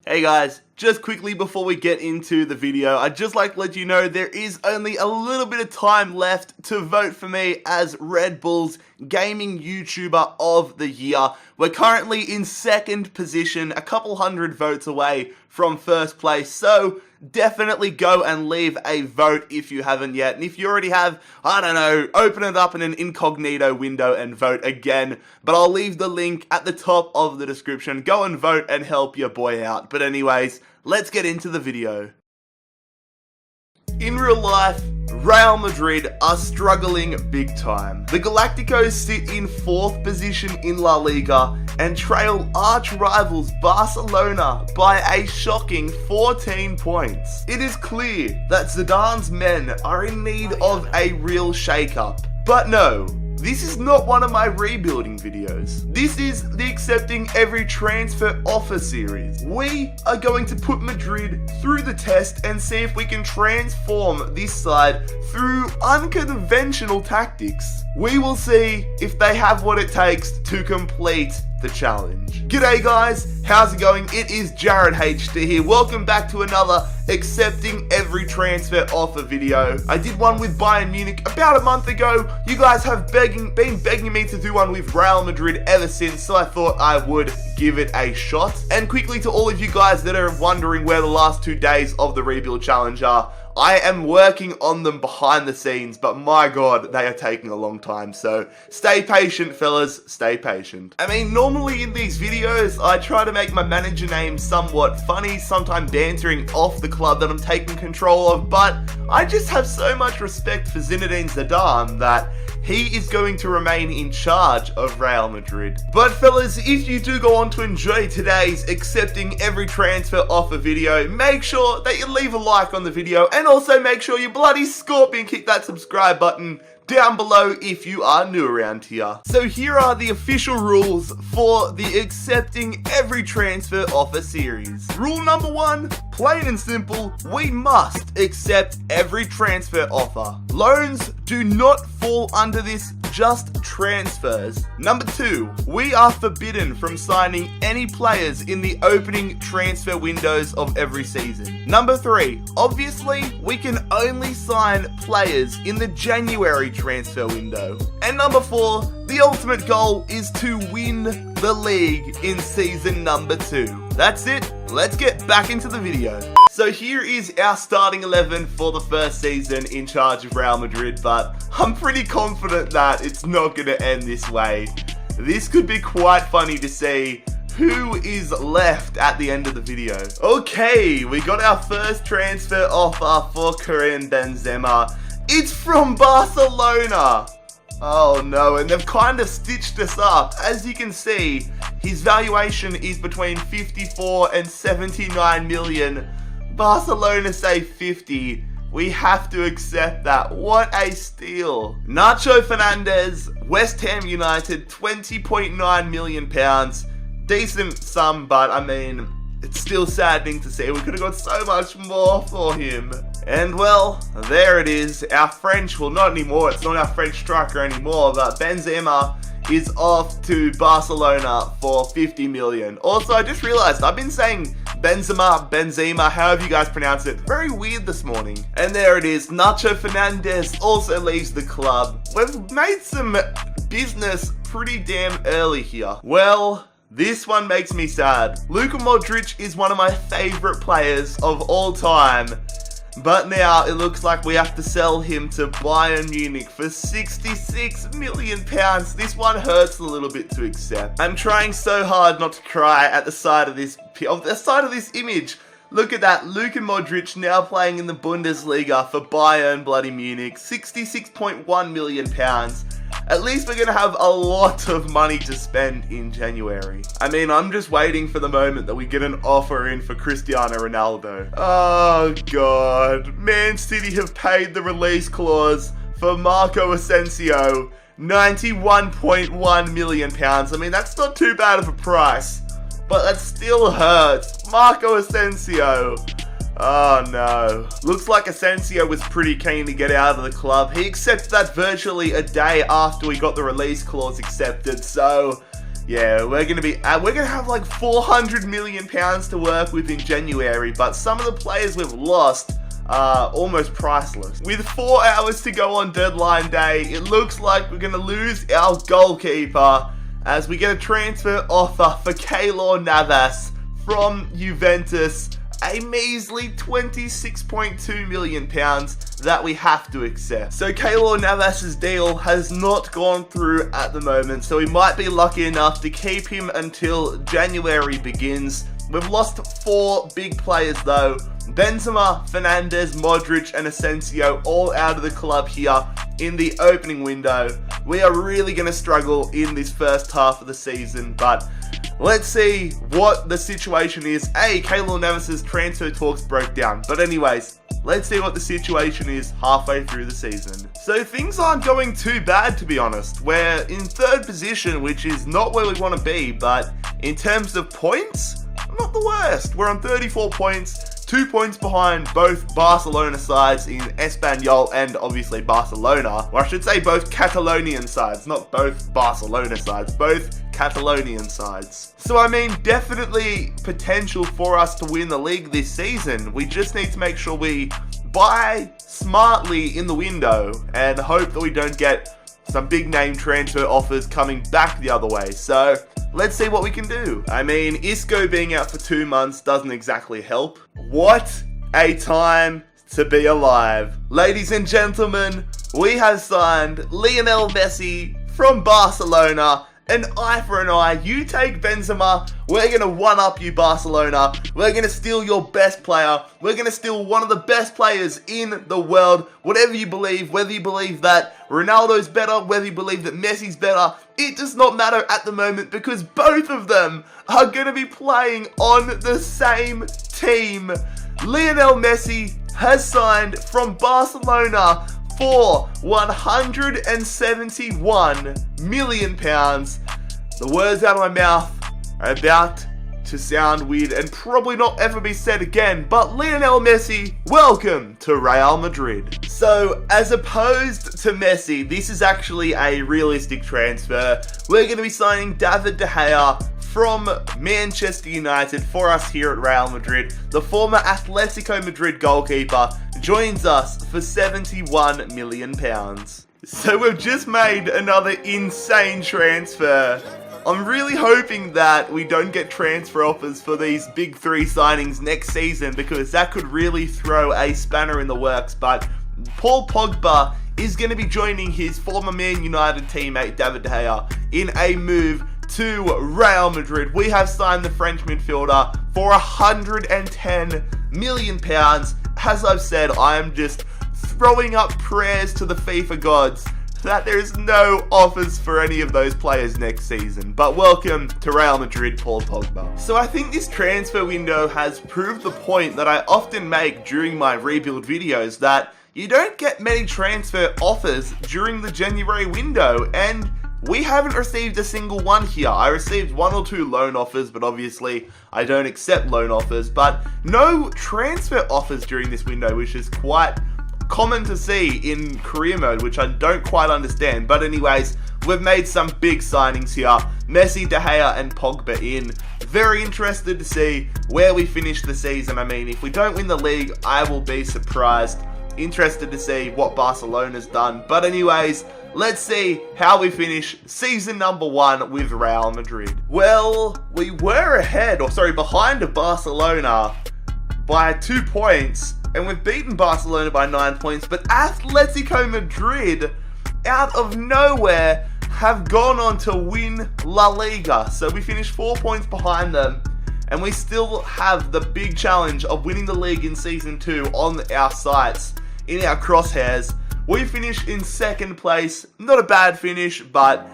Hey guys, just quickly before we get into the video, I'd just like to let you know there is only a little bit of time left to vote for me as Red Bull's Gaming YouTuber of the Year. We're currently in second position, a couple hundred votes away from first place, so definitely go and leave a vote if you haven't yet. And if you already have, I don't know, open it up in an incognito window and vote again. But I'll leave the link at the top of the description. Go and vote and help your boy out. But anyways, let's get into the video. In real life, Real Madrid are struggling big time. The Galacticos sit in 4th position in La Liga and trail arch rivals Barcelona by a shocking 14 points. It is clear that Zidane's men are in need of a real shake-up. But no, this is not one of my rebuilding videos. This is the Accepting Every Transfer Offer series. We are going to put Madrid through the test and see if we can transform this side through unconventional tactics. We will see if they have what it takes to complete the challenge. G'day guys, how's it going? It is JarradHD here. Welcome back to another Accepting Every Transfer Offer video. I did one with Bayern Munich about a month ago. You guys have been begging me to do one with Real Madrid ever since, so I thought I would give it a shot. And quickly to all of you guys that are wondering where the last 2 days of the rebuild challenge are, I am working on them behind the scenes, but my god, they are taking a long time, so stay patient, fellas, stay patient. I mean, normally in these videos, I try to make my manager name somewhat funny, sometimes bantering off the club that I'm taking control of, but I just have so much respect for Zinedine Zidane that he is going to remain in charge of Real Madrid. But fellas, if you do go on to enjoy today's Accepting Every Transfer Offer video, make sure that you leave a like on the video and also make sure you bloody scorpion kick that subscribe button down below if you are new around here. So here are the official rules for the Accepting Every Transfer Offer series. Rule number 1, plain and simple, we must accept every transfer offer. Loans do not fall under this, just transfers. Number 2, we are forbidden from signing any players in the opening transfer windows of every season. Number 3, obviously we can only sign players in the January transfer window. And number 4, the ultimate goal is to win the league in season number 2. That's it, let's get back into the video. So here is our starting 11 for the first season in charge of Real Madrid, but I'm pretty confident that it's not going to end this way. This could be quite funny to see who is left at the end of the video. Okay, we got our first transfer offer for Karim Benzema. It's from Barcelona. Oh no, and they've kind of stitched us up. As you can see, his valuation is between 54 and 79 million. Barcelona say 50. We have to accept that. What a steal. Nacho Fernandez, West Ham United, £20.9 million. Decent sum, but I mean, it's still saddening to see. We could have got so much more for him. And well, there it is. Our French, well not anymore, it's not our French striker anymore, but Benzema is off to Barcelona for 50 million. Also, I just realized I've been saying Benzema, however you guys pronounce it, very weird this morning. And there it is, Nacho Fernandez also leaves the club. We've made some business pretty damn early here. Well, this one makes me sad. Luka Modric is one of my favorite players of all time. But now it looks like we have to sell him to Bayern Munich for £66 million. This one hurts a little bit to accept. I'm trying so hard not to cry at the side of this image. Look at that, Luka Modric now playing in the Bundesliga for Bayern bloody Munich, £66.1 million. At least we're going to have a lot of money to spend in January. I mean, I'm just waiting for the moment that we get an offer in for Cristiano Ronaldo. Oh god, Man City have paid the release clause for Marco Asensio, £91.1 million. I mean, that's not too bad of a price, but that still hurts. Marco Asensio. Oh no. Looks like Asensio was pretty keen to get out of the club. He accepted that virtually a day after we got the release clause accepted, so Yeah, we're gonna have like 400 million pounds to work with in January, but some of the players we've lost are almost priceless. With 4 hours to go on deadline day, it looks like we're gonna lose our goalkeeper as we get a transfer offer for Keylor Navas from Juventus, a measly 26.2 million pounds that we have to accept. So Keylor Navas's deal has not gone through at the moment, so we might be lucky enough to keep him until January begins. We've lost 4 big players though. Benzema, Fernandes, Modric and Asensio all out of the club here in the opening window. We are really going to struggle in this first half of the season, but let's see what the situation is. Keylor Navas's transfer talks broke down. But anyways, let's see what the situation is halfway through the season. So things aren't going too bad, to be honest. We're in 3rd position, which is not where we want to be, but in terms of points, not the worst. We're on 34 points. 2 points behind both Barcelona sides in Espanyol and obviously Barcelona. Or I should say both Catalonian sides, not both Barcelona sides, both Catalonian sides. So I mean, definitely potential for us to win the league this season. We just need to make sure we buy smartly in the window and hope that we don't get some big name transfer offers coming back the other way. So let's see what we can do. I mean, Isco being out for 2 months doesn't exactly help. What a time to be alive. Ladies and gentlemen, we have signed Leonel Messi from Barcelona. An eye for an eye. You take Benzema, we're going to one-up you, Barcelona. We're going to steal your best player. We're going to steal one of the best players in the world. Whatever you believe, whether you believe that Ronaldo's better, whether you believe that Messi's better, it does not matter at the moment because both of them are going to be playing on the same team. Leonel Messi has signed from Barcelona for £171 million. The words out of my mouth are about to sound weird and probably not ever be said again, but Leonel Messi, welcome to Real Madrid. So, as opposed to Messi, this is actually a realistic transfer. We're going to be signing Daheia from Manchester United for us here at Real Madrid. The former Atletico Madrid goalkeeper joins us for £71 million. So we've just made another insane transfer. I'm really hoping that we don't get transfer offers for these big 3 signings next season because that could really throw a spanner in the works. But Paul Pogba is going to be joining his former Man United teammate David Daheia in a move to Real Madrid. We have signed the French midfielder for £110 million. As I've said, I am just throwing up prayers to the FIFA gods that there's no offers for any of those players next season. But welcome to Real Madrid, Paul Pogba. So I think this transfer window has proved the point that I often make during my rebuild videos, that you don't get many transfer offers during the January window, and we haven't received a single one here. I received 1 or 2 loan offers, but obviously I don't accept loan offers, but no transfer offers during this window, which is quite common to see in career mode, which I don't quite understand. But anyways, we've made some big signings here. Messi, Daheia and Pogba in. Very interested to see where we finish the season. I mean, if we don't win the league, I will be surprised. Interested to see what Barcelona's done. But anyways, let's see how we finish season number 1 with Real Madrid. Well, we were behind Barcelona by 2 points, and we've beaten Barcelona by 9 points, but Atletico Madrid, out of nowhere, have gone on to win La Liga. So we finished 4 points behind them, and we still have the big challenge of winning the league in Season 2 on our sights, in our crosshairs. We finished in 2nd place. Not a bad finish, but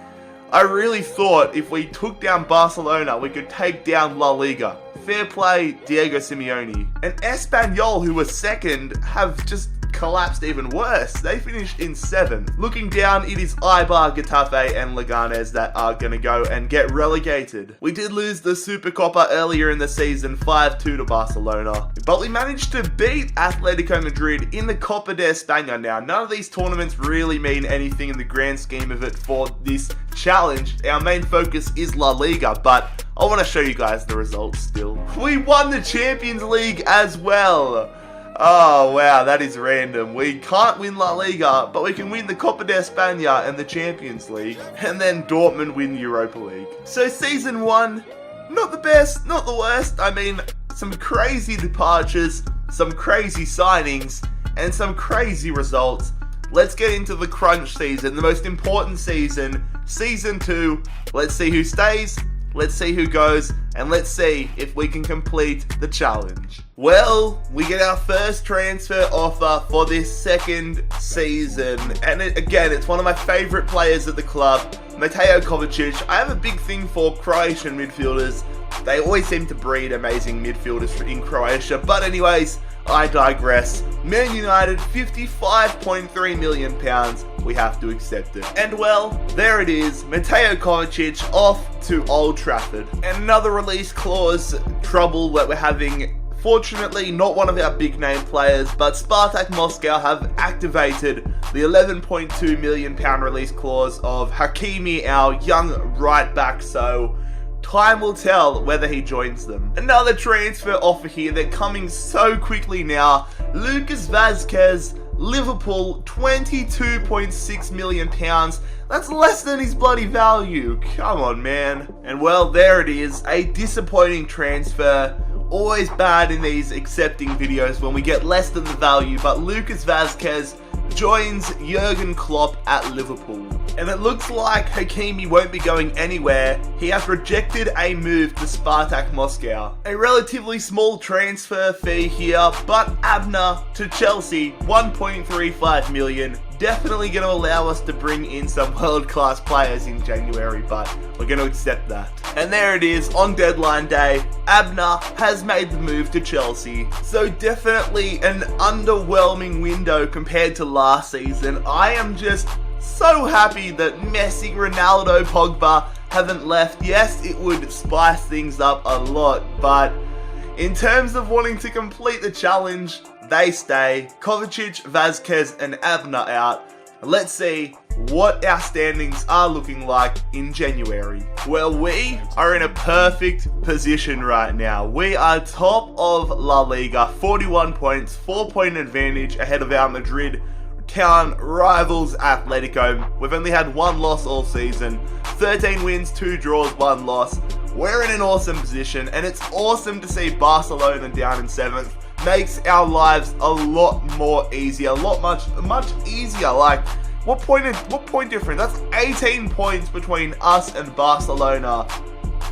I really thought if we took down Barcelona, we could take down La Liga. Fair play, Diego Simeone. And Espanyol, who was 2nd, have just collapsed even worse. They finished in 7th. Looking down, it is Eibar, Getafe and Leganés that are going to go and get relegated. We did lose the Supercopa earlier in the season, 5-2 to Barcelona. But we managed to beat Atletico Madrid in the Copa de España now. None of these tournaments really mean anything in the grand scheme of it for this challenge, our main focus is La Liga, but I want to show you guys the results still. We won the Champions League as well. Oh wow, that is random. We can't win La Liga, but we can win the Copa de España and the Champions League, and then Dortmund win Europa League. So season 1, not the best, not the worst. I mean, some crazy departures, some crazy signings, and some crazy results. Let's get into the crunch season, the most important season, season 2. Let's see who stays, let's see who goes, and let's see if we can complete the challenge. Well, we get our first transfer offer for this second season, and again, it's one of my favorite players at the club, Mateo Kovacic. I have a big thing for Croatian midfielders. They always seem to breed amazing midfielders in Croatia, but anyways, I digress. Man United, £55.3 million. We have to accept it. And well, there it is. Mateo Kovacic off to Old Trafford. And another release clause trouble that we're having. Fortunately, not one of our big name players, but Spartak Moscow have activated the £11.2 million release clause of Hakimi, our young right back, so time will tell whether he joins them. Another transfer offer here, they're coming so quickly now. Lucas Vasquez, Liverpool, £22.6 million. That's less than his bloody value. Come on, man. And well, there it is, a disappointing transfer. Always bad in these accepting videos when we get less than the value, but Lucas Vasquez joins Jurgen Klopp at Liverpool. And it looks like Hakimi won't be going anywhere. He has rejected a move to Spartak Moscow. A relatively small transfer fee here, but Abner to Chelsea, £1.35 million. Definitely going to allow us to bring in some world-class players in January, but we're going to accept that. And there it is, on deadline day, Abner has made the move to Chelsea. So definitely an underwhelming window compared to last season. I am just so happy that Messi, Ronaldo, Pogba haven't left. Yes, it would spice things up a lot, but in terms of wanting to complete the challenge, they stay. Kovacic, Vasquez, and Abner out. Let's see what our standings are looking like in January. Well, we are in a perfect position right now. We are top of La Liga, 41 points, 4-point advantage ahead of our Madrid town rivals Atletico. We've only had one loss all season, 13 wins, 2 draws, 1 loss. We're in an awesome position, and it's awesome to see Barcelona down in 7th. Makes our lives a lot more easier, much easier. Like, what point difference? That's 18 points between us and Barcelona.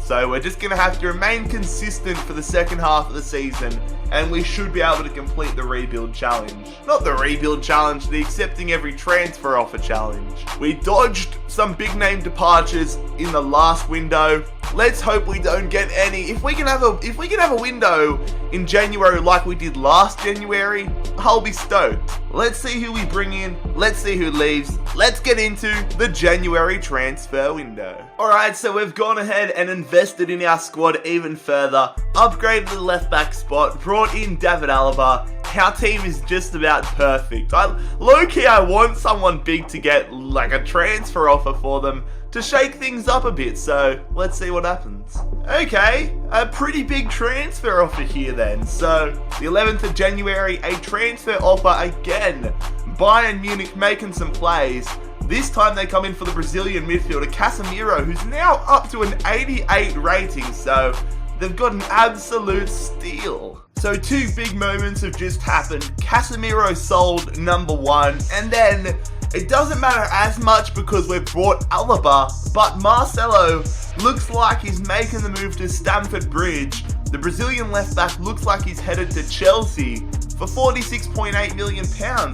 So we're just going to have to remain consistent for the second half of the season, and we should be able to complete the rebuild challenge. Not the rebuild challenge, the accepting every transfer offer challenge. We dodged some big name departures in the last window. Let's hope we don't get any. If we can have a window in January like we did last January, I'll be stoked. Let's see who we bring in. Let's see who leaves. Let's get into the January transfer window. Alright, so we've gone ahead and invested in our squad even further. Upgraded the left back spot. Brought in David Alaba. Our team is just about perfect. Low-key, I want someone big to get like a transfer offer for them to shake things up a bit, so let's see what happens. Okay, a pretty big transfer offer here then. So, the 11th of January, a transfer offer again. Bayern Munich making some plays. This time they come in for the Brazilian midfielder Casemiro, who's now up to an 88 rating, so they've got an absolute steal. So 2 big moments have just happened. Casemiro sold number 1, and then it doesn't matter as much because we've brought Alaba, but Marcelo looks like he's making the move to Stamford Bridge. The Brazilian left back looks like he's headed to Chelsea for £46.8 million,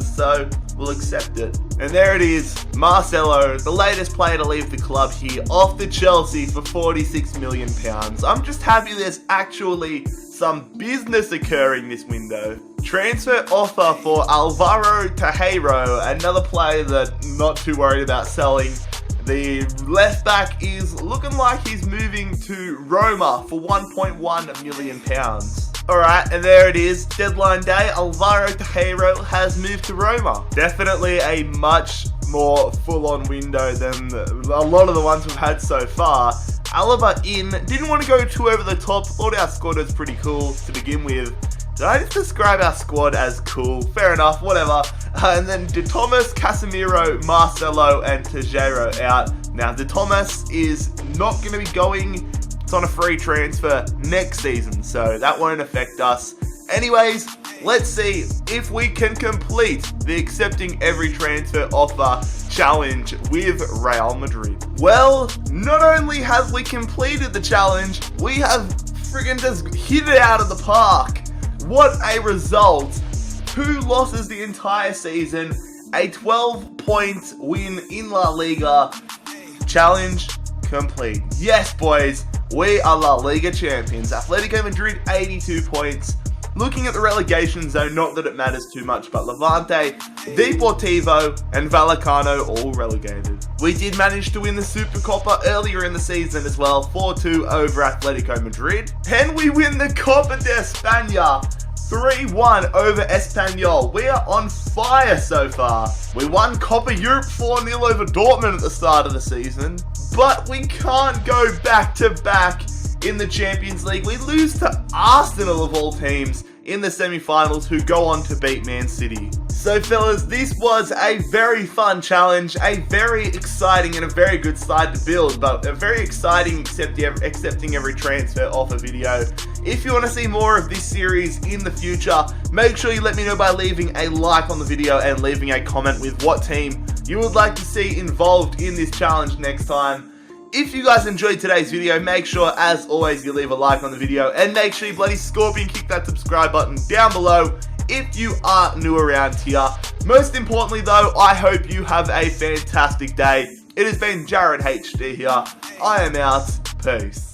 so we'll accept it. And there it is, Marcelo, the latest player to leave the club here, off to Chelsea for £46 million. I'm just happy there's actually some business occurring this window. Transfer offer for Alvaro Daheia, another player that I'm not too worried about selling. The left back is looking like he's moving to Roma for £1.1 million. Alright, and there it is. Deadline day, Alvaro Daheia has moved to Roma. Definitely a much more full-on window than a lot of the ones we've had so far. Alaba in, didn't want to go too over the top, thought our squad was pretty cool to begin with. Did I just describe our squad as cool? Fair enough, whatever. And then De Thomas, Casemiro, Marcelo, and Tejero out. Now, De Thomas is not going to be going. It's on a free transfer next season, so that won't affect us. Anyways, let's see if we can complete the accepting every transfer offer challenge with Real Madrid. Well, not only have we completed the challenge, we have friggin' just hit it out of the park. What a result. 2 losses the entire season, a 12-point win in La Liga. Challenge complete. Yes, boys, we are La Liga champions. Atletico Madrid, 82 points. Looking at the relegation zone, not that it matters too much, but Levante, Deportivo, and Vallecano all relegated. We did manage to win the Supercopa earlier in the season as well, 4-2 over Atletico Madrid. And we win the Copa de España, 3-1 over Espanyol. We are on fire so far. We won Copa Europe 4-0 over Dortmund at the start of the season, but we can't go back-to-back in the Champions League. We lose to Arsenal of all teams in the semi-finals, who go on to beat Man City. So fellas, this was a very fun challenge, a very exciting and a very good side to build, but a very exciting accepting every transfer offer video. If you want to see more of this series in the future, make sure you let me know by leaving a like on the video and leaving a comment with what team you would like to see involved in this challenge next time. If you guys enjoyed today's video, make sure, as always, you leave a like on the video, and make sure you bloody scorpion kick that subscribe button down below if you are new around here. Most importantly though, I hope you have a fantastic day. It has been JarradHD here. I am out. Peace.